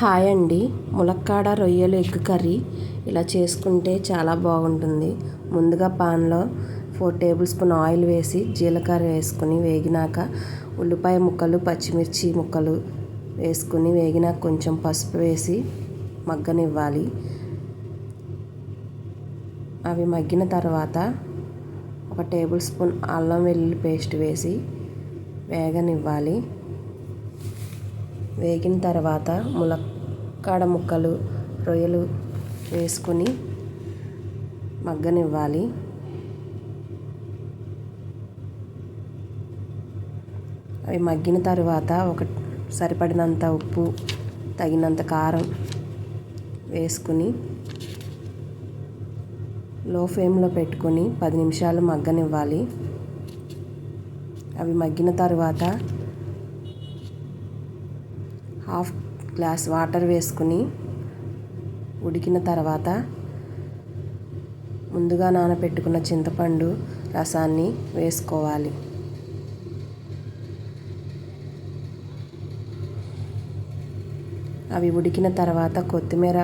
Hi అండి. ములక్కాడ రొయ్యలు ఎగ్ కర్రీ ఇలా చేసుకుంటే చాలా బాగుంటుంది. ముందుగా పాన్లో 4 టేబుల్ స్పూన్ ఆయిల్ వేసి జీలకర్ర వేసుకుని వేగినాక ఉల్లిపాయ ముక్కలు పచ్చిమిర్చి ముక్కలు వేసుకుని వేగినాక కొంచెం పసుపు వేసి మగ్గనివ్వాలి. అవి మగ్గిన తర్వాత 1 టేబుల్ స్పూన్ అల్లం వెల్లుల్లి పేస్ట్ వేసి వేగనివ్వాలి. వేగిన తర్వాత ములక్కాడ ముక్కలు రొయ్యలు వేసుకొని మగ్గనివ్వాలి. అవి మగ్గిన తర్వాత సరిపడినంత ఉప్పు తగినంత కారం వేసుకుని లో ఫ్లేమ్లో పెట్టుకొని 10 నిమిషాలు మగ్గనివ్వాలి. అవి మగ్గిన తర్వాత 1/2 గ్లాస్ వాటర్ వేసుకుని ఉడికిన తర్వాత ముందుగా నానబెట్టుకున్న చింతపండు రసాన్ని వేసుకోవాలి. అవి ఉడికిన తర్వాత కొత్తిమీర